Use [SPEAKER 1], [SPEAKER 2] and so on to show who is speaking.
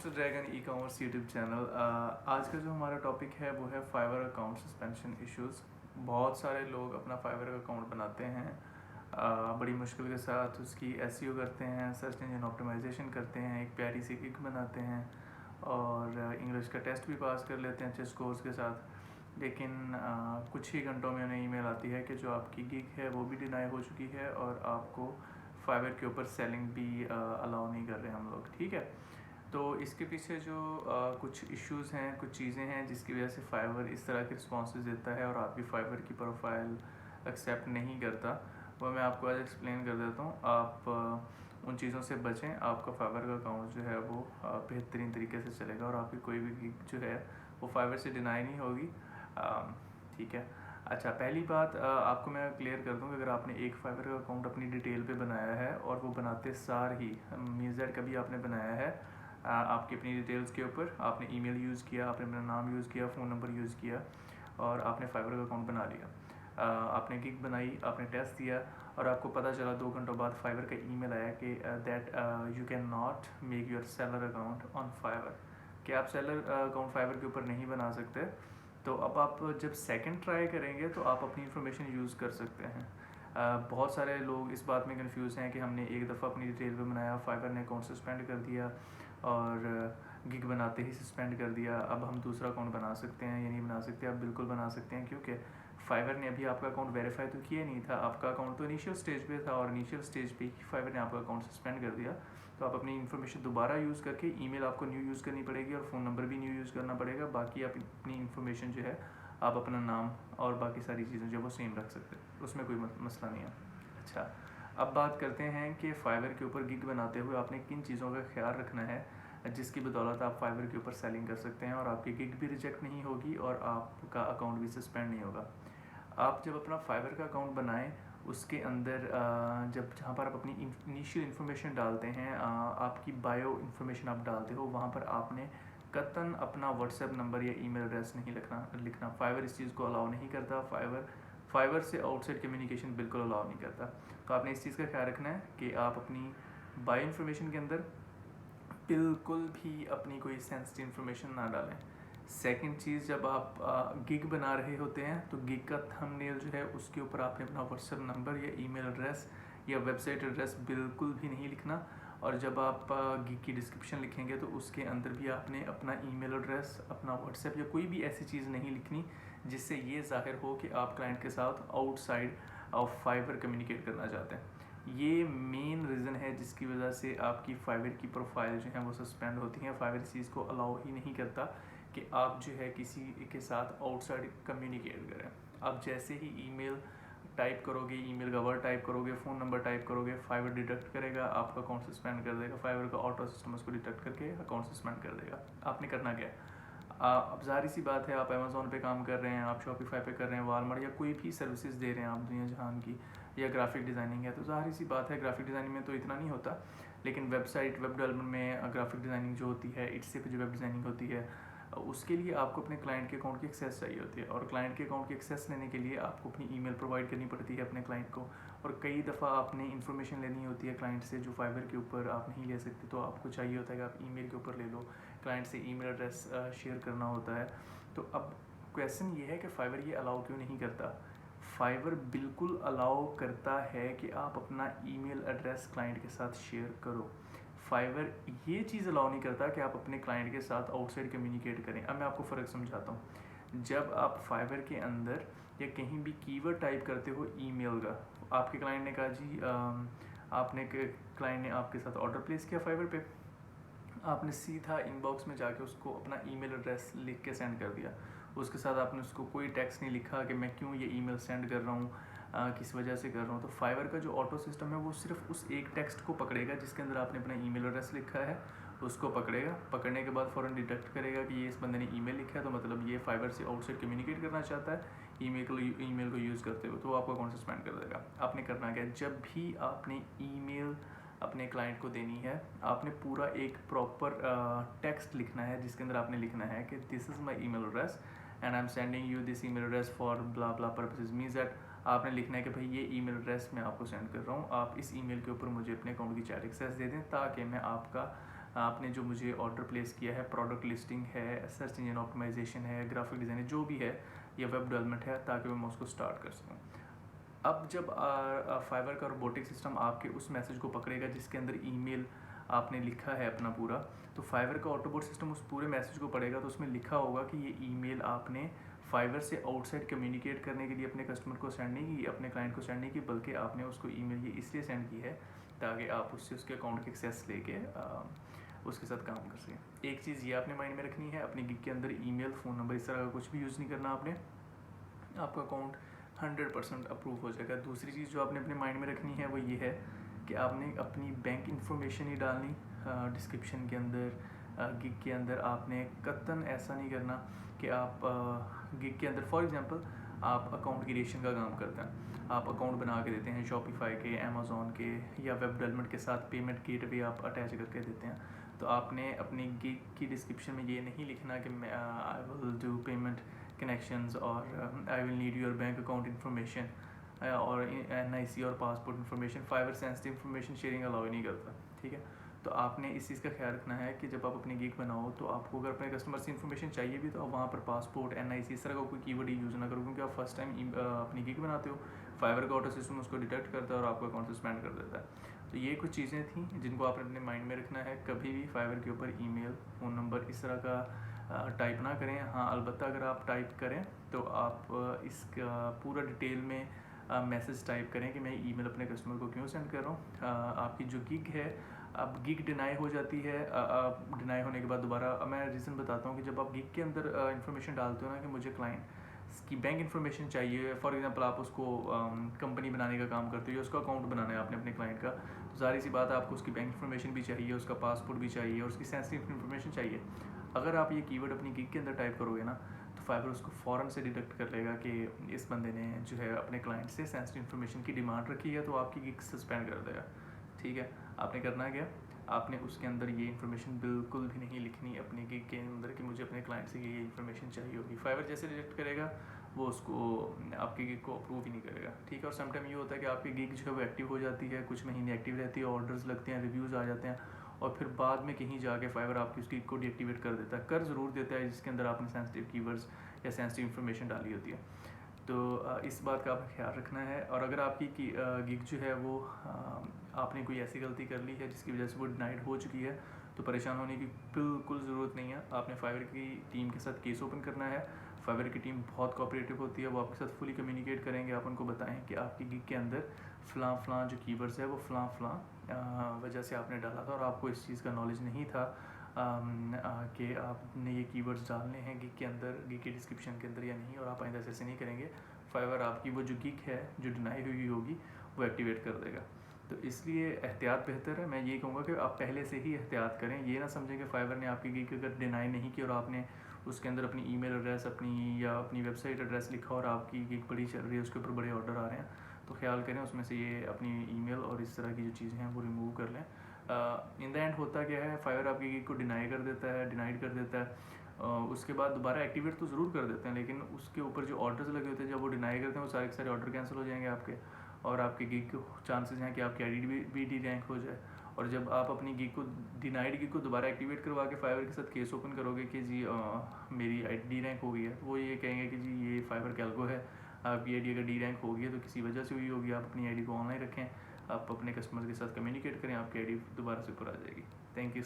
[SPEAKER 1] Mister dragon e commerce YouTube channel. आज का जो हमारा टॉपिक है वो है फाइवर अकाउंट सस्पेंशन इश्यूज़। बहुत सारे लोग अपना फाइवर अकाउंट बनाते हैं, बड़ी मुश्किल के साथ उसकी एसईओ करते हैं, सर्च इंजन ऑप्टिमाइजेशन करते हैं, एक प्यारी सी गिग बनाते हैं और इंग्लिश का टेस्ट भी पास कर लेते हैं अच्छे स्कोर्स के साथ। लेकिन कुछ ही घंटों में उन्हें ईमेल आती है कि जो आपकी गिग है वो भी डिनाई हो चुकी है और आपको फाइवर के ऊपर सेलिंग भी अलाउ नहीं कर रहे हम लोग। ठीक है, तो इसके पीछे जो कुछ इश्यूज़ हैं, कुछ चीज़ें हैं जिसकी वजह से फाइवर इस तरह के रिस्पॉन्सेज देता है और आपकी फाइवर की प्रोफाइल एक्सेप्ट नहीं करता, वो मैं आपको आज एक्सप्लेन कर देता हूँ। आप उन चीज़ों से बचें, आपका फाइवर का अकाउंट जो है वो बेहतरीन तरीके से चलेगा और आपकी कोई भी गिग जो है वो फाइवर से डिनाई नहीं होगी। ठीक है, अच्छा, पहली बात आपको मैं क्लियर कर दूँ कि अगर आपने एक फाइवर का अकाउंट अपनी डिटेल पे बनाया है और वो बनाते सार ही मीज़ दैट कभी आपने बनाया है आपकी अपनी डिटेल्स के ऊपर, आपने ईमेल यूज़ किया, आपने मेरा नाम यूज़ किया, फ़ोन नंबर यूज़ किया और आपने फाइवर का अकाउंट बना लिया, आपने गिग बनाई, आपने टेस्ट दिया और आपको पता चला 2 घंटों बाद फाइवर का ईमेल आया कि that you can not make your seller account on Fiverr, कि आप सेलर अकाउंट फाइवर के ऊपर नहीं बना सकते। तो अब आप जब सेकंड ट्राई करेंगे तो आप अपनी इन्फॉर्मेशन यूज़ कर सकते हैं। बहुत सारे लोग इस बात में कंफ्यूज हैं कि हमने एक दफ़ा अपनी डिटेल पे बनाया, फाइवर ने अकाउंट सस्पेंड कर दिया और गिग बनाते ही सस्पेंड कर दिया, अब हम दूसरा अकाउंट बना सकते हैं या नहीं बना सकते? आप बिल्कुल बना सकते हैं, क्योंकि फाइवर ने अभी आपका अकाउंट वेरीफाई तो किया नहीं था, आपका अकाउंट तो इनिशियल स्टेज पे था और इनिशियल स्टेज पे ही फाइवर ने आपका अकाउंट सस्पेंड कर दिया। तो आप अपनी इन्फॉर्मेशन दोबारा यूज़ करके, ईमेल आपको न्यू यूज़ करनी पड़ेगी और फ़ोन नंबर भी न्यू यूज़ करना पड़ेगा। बाकी आप अपनी इन्फॉर्मेशन जो है, आप अपना नाम और बाकी सारी चीज़ें जो वो सेम रख सकते हैं, उसमें कोई मसला नहीं है। अच्छा, अब बात करते हैं कि फाइवर के ऊपर गिग बनाते हुए आपने किन चीज़ों का ख्याल रखना है जिसकी बदौलत आप फाइवर के ऊपर सेलिंग कर सकते हैं और आपकी गिग भी रिजेक्ट नहीं होगी और आपका अकाउंट भी सस्पेंड नहीं होगा। आप जब अपना फाइवर का अकाउंट बनाएं, उसके अंदर जब जहाँ पर आप अपनी इनिशियल इन्फॉर्मेशन डालते हैं, आपकी बायो इन्फॉर्मेशन आप डालते हो, वहाँ पर आपने कतन अपना व्हाट्सएप नंबर या ईमेल एड्रेस नहीं लिखना। फाइवर इस चीज़ को अलाउ नहीं करता। फाइवर से आउटसाइड कम्युनिकेशन बिल्कुल अलाउ नहीं करता। तो आपने इस चीज़ का ख्याल रखना है कि आप अपनी बायो इन्फॉर्मेशन के अंदर बिल्कुल भी अपनी कोई सेंसिटिव इन्फॉर्मेशन ना डालें। सेकंड चीज़, जब आप गिग बना रहे होते हैं तो गिग का थंबनेल जो है उसके ऊपर आपने अपना व्हाट्सएप नंबर या ईमेल एड्रेस या वेबसाइट एड्रेस बिल्कुल भी नहीं लिखना। और जब आप गिग की डिस्क्रिप्शन लिखेंगे तो उसके अंदर भी आपने अपना ईमेल एड्रेस, अपना व्हाट्सएप या कोई भी ऐसी चीज़ नहीं लिखनी जिससे ये ज़ाहिर हो कि आप क्लाइंट के साथ आउटसाइड ऑफ फाइवर कम्युनिकेट करना चाहते हैं। ये मेन रीज़न है जिसकी वजह से आपकी फाइवर की प्रोफाइल जो है वो सस्पेंड होती हैं। फाइवर इस चीज़ को अलाउ ही नहीं करता कि आप जो है किसी के साथ आउटसाइड कम्युनिकेट करें। आप जैसे ही ईमेल टाइप करोगे, ईमेल का वर्ड टाइप करोगे, फ़ोन नंबर टाइप करोगे, फाइवर डिटेक्ट करेगा, आपका अकाउंट सस्पेंड कर देगा। फाइवर का ऑटो सिस्टम उसको डिटेक्ट करके अकाउंट सस्पेंड कर देगा। आपने करना क्या है? अब ज़ाहिर सी बात है, आप अमेज़ॉन पे काम कर रहे हैं, आप शॉपिफाई पे कर रहे हैं, वालमार्ट या कोई भी सर्विसेज दे रहे हैं आप दुनिया जहान की, या ग्राफिक डिज़ाइनिंग है, तो ज़ाहिर सी बात है ग्राफिक डिज़ाइनिंग में तो इतना नहीं होता, लेकिन वेबसाइट, वेब डेवलपमेंट में ग्राफिक डिज़ाइनिंग जो होती है, इससे जो वेब डिज़ाइनिंग होती है, उसके लिए आपको अपने क्लाइंट के अकाउंट की एक्सेस चाहिए होती है। और क्लाइंट के अकाउंट की एक्सेस लेने के लिए आपको अपनी ईमेल प्रोवाइड करनी पड़ती है अपने क्लाइंट को, और कई दफ़ा आपने इन्फॉर्मेशन लेनी होती है क्लाइंट से जो फाइवर के ऊपर आप नहीं ले सकते, तो आपको चाहिए होता है कि आप ईमेल के ऊपर ले लो, क्लाइंट से ईमेल एड्रेस शेयर करना होता है। तो अब क्वेश्चन ये है कि फाइवर ये अलाउ क्यों नहीं करता? फाइवर बिल्कुल अलाउ करता है कि आप अपना ईमेल एड्रेस क्लाइंट के साथ शेयर करो। फाइवर ये चीज़ अलाउ नहीं करता कि आप अपने क्लाइंट के साथ आउटसाइड कम्युनिकेट करें। अब मैं आपको फ़र्क समझाता हूँ। जब आप फाइवर के अंदर या कहीं भी कीवर्ड टाइप करते हो ईमेल का, आपके क्लाइंट ने कहा जी, क्लाइंट ने आपके साथ ऑर्डर प्लेस किया फाइवर पे, आपने सीधा इनबॉक्स में जाके उसको अपना ईमेल एड्रेस लिख के सेंड कर दिया। उसके साथ आपने उसको कोई टेक्स्ट नहीं लिखा कि मैं क्यों ये ईमेल सेंड कर रहा हूँ, किस वजह से कर रहा हूँ। तो फाइवर का जो ऑटो सिस्टम है वो सिर्फ उस एक टेक्स्ट को पकड़ेगा जिसके अंदर आपने अपना ईमेल एड्रेस लिखा है, उसको पकड़ेगा। पकड़ने के बाद फ़ौरन डिटेक्ट करेगा कि ये इस बंदे ने ईमेल लिखा है, तो मतलब ये फाइवर से आउटसाइड कम्युनिकेट करना चाहता है ईमेल को यूज़ करते हुए, तो वो आपका अकाउंट सस्पेंड कर देगा। आपने करना क्या है, जब भी आपने ईमेल अपने क्लाइंट को देनी है, आपने पूरा एक प्रॉपर टेक्स्ट लिखना है जिसके अंदर आपने लिखना है कि this is my email address and I am sending you this email address for blah blah purposes. Means that आपने लिखना है कि भाई ये ईमेल एड्रेस मैं आपको सेंड कर रहा हूँ, आप इस ईमेल के ऊपर मुझे अपने अकाउंट की चैट एक्सेस दे दें ताकि मैं आपका आपने जो मुझे ऑर्डर प्लेस किया है, प्रोडक्ट लिस्टिंग है, सर्च इंजन ऑप्टिमाइजेशन है, ग्राफिक डिज़ाइन है, जो भी है या वेब डेवलपमेंट है, ताकि मैं उसको स्टार्ट कर सकूँ। अब जब फाइवर का रोबोटिक सिस्टम आपके उस मैसेज को पकड़ेगा जिसके अंदर ईमेल आपने लिखा है अपना पूरा, तो फाइवर का ऑटोबोट सिस्टम उस पूरे मैसेज को पढ़ेगा, तो उसमें लिखा होगा कि ये ईमेल आपने फाइवर से आउटसाइड कम्युनिकेट करने के लिए अपने कस्टमर को सेंड नहीं की, अपने क्लाइंट को सेंड नहीं की, बल्कि आपने उसको ईमेल ये इसलिए सेंड की है ताकि आप उससे उसके अकाउंट के एक्सेस लेके उसके साथ काम कर सकें। एक चीज़ ये आपने माइंड में रखनी है, अपने गिग के अंदर ईमेल, फ़ोन नंबर इस तरह का कुछ भी यूज़ नहीं करना आपने, आपका अकाउंट 100% अप्रूव हो जाएगा। दूसरी चीज़ जो आपने अपने माइंड में रखनी है वो ये है कि आपने अपनी बैंक इन्फॉर्मेशन ही डालनी डिस्क्रिप्शन के अंदर, गिग के अंदर। आपने कतन ऐसा नहीं करना कि आप गिग के अंदर, फॉर एग्जांपल आप अकाउंट क्रिएशन का काम करते हैं, आप अकाउंट बना के देते हैं शॉपिफाई के, अमेज़ॉन के या वेब डेवलपमेंट के साथ पेमेंट गेटवे आप अटैच करके देते हैं, तो आपने अपनी गिग की डिस्क्रिप्शन में ये नहीं लिखना कि मैं I will do payment connections और I will need your bank account information और NIC और passport information. Fiverr sensitive information sharing allow ही नहीं करता, ठीक है। तो आपने इस चीज़ का ख्याल रखना है कि जब आप अपनी गिग बनाओ तो आपको अगर अपने कस्टमर से इन्फॉर्मेशन चाहिए भी तो आप वहाँ पर पासपोर्ट, NIC इस तरह का कोई कीवर्ड यूज़ ना करो, क्योंकि आप फर्स्ट टाइम अपनी गिग बनाते हो, फाइवर का ऑटो सिस्टम उसको डिटेक्ट करता है और आपका अकाउंट सस्पेंड कर देता है। तो ये कुछ चीज़ें थी जिनको आपने अपने माइंड में रखना है। कभी भी फाइवर के ऊपर ईमेल, फ़ोन नंबर इस तरह का टाइप ना करें। हाँ, अलबत्ता अगर आप टाइप करें तो आप इसका पूरा डिटेल में मैसेज टाइप करें कि मैं ईमेल अपने कस्टमर को क्यों सेंड कर रहा हूँ। आपकी जो गिग है, अब गिग डिनाई हो जाती है, डिनाई होने के बाद दोबारा मैं रीज़न बताता हूँ कि जब आप गिग के अंदर इन्फॉर्मेशन डालते हो ना कि मुझे क्लाइंट की बैंक इन्फॉर्मेशन चाहिए, फॉर एग्जांपल आप उसको कंपनी बनाने का काम करते हो, उसका अकाउंट बनाना है आपने अपने क्लाइंट का, तो जाहिर सी बात है आपको उसकी बैंक इन्फॉर्मेशन भी चाहिए, उसका पासपोर्ट भी चाहिए और उसकी सेंसिटिव इन्फॉर्मेशन चाहिए। अगर आप ये कीवर्ड अपनी गिग के अंदर टाइप करोगे ना, तो फाइवर उसको फ़ौरन से डिटेक्ट कर लेगा कि इस बंदे ने जो है अपने क्लाइंट से सेंसिटिव इन्फॉर्मेशन की डिमांड रखी है, तो आपकी गिग सस्पेंड कर देगा, ठीक है। आपने करना क्या, आपने उसके अंदर ये इन्फॉर्मेशन बिल्कुल भी नहीं लिखनी अपने गिग के अंदर कि मुझे अपने क्लाइंट से ये इन्फॉर्मेशन चाहिए होगी। फाइवर जैसे रिजेक्ट करेगा वो उसको आपके गिग को अप्रूव ही नहीं करेगा, ठीक है। और समटाइम ये होता है कि आपकी गिग जो है वो एक्टिव हो जाती है, कुछ महीने एक्टिव रहती है, ऑर्डर्स लगते हैं, रिव्यूज़ आ जाते हैं, और फिर बाद में कहीं जाके फाइवर आपकी उस गिग को डीएक्टिवेट कर देता है। कर ज़रूर देता है जिसके अंदर आपने सेंसिटिव कीवर्ड्स या सेंसिटिव इन्फॉर्मेशन डाली होती है। तो इस बात का आपको ख्याल रखना है। और अगर आपकी गिग जो है वो आपने कोई ऐसी गलती कर ली है जिसकी वजह से वो डिनाइड हो चुकी है, तो परेशान होने की बिल्कुल ज़रूरत नहीं है। आपने फाइवर की टीम के साथ केस ओपन करना है। फाइवर की टीम बहुत कोऑपरेटिव होती है, वो आपके साथ फुली कम्युनिकेट करेंगे। आप उनको बताएं कि आपकी गिग के अंदर फ़लाँ जो कीवर्ड्स है वो फ़लाँ वजह से आपने डाला था और आपको इस चीज़ का नॉलेज नहीं था कि आपने ये कीवर्ड्स डालने हैं गिग के अंदर, गिग के डिस्क्रिप्शन के अंदर या नहीं, और आप आइंदा ऐसे नहीं करेंगे। फाइवर आपकी वो जो गिग है जो डिनाई हुई होगी वो एक्टिवेट कर देगा। तो इसलिए एहतियात बेहतर है। मैं ये कहूँगा कि आप पहले से ही एहतियात करें। ये ना समझें कि फाइवर ने आपकी गिग अगर डिनाई नहीं की और आपने उसके अंदर अपनी ईमेल एड्रेस अपनी या अपनी वेबसाइट एड्रेस लिखा और आपकी गिग बड़ी चल रही है, उसके ऊपर बड़े ऑर्डर आ रहे हैं, तो ख्याल करें उसमें से ये अपनी ईमेल और इस तरह की जो चीज़ें हैं वो रिमूव कर लें। इन द एंड होता क्या है, फाइवर आपकी गिग को डिनाई कर देता है, डिनाइड कर देता है। उसके बाद दोबारा एक्टिवेट तो ज़रूर कर देते हैं, लेकिन उसके ऊपर जो ऑर्डर्स लगे होते हैं जब वो डिनाई करते हैं वो सारे के सारे ऑर्डर कैंसिल हो जाएंगे आपके, और आपके गिग के चांसेस हैं कि आपकी आईडी भी डी रैंक हो जाए। और जब आप अपनी गिग को, डिनाइड गिग को दोबारा एक्टिवेट करवा के फाइवर के साथ केस ओपन करोगे कि जी मेरी आईडी डी रैंक हो गई है, तो वो ये कहेंगे कि जी ये फाइवर कैल्को है, आपकी आईडी अगर डी रैंक हो गई है तो किसी वजह से हुई होगी। आप अपनी आईडी को ऑनलाइन रखें, आप अपने कस्टमर के साथ कम्युनिकेट करें, आपकी आईडी दोबारा से ऊपर आ जाएगी। Thank you.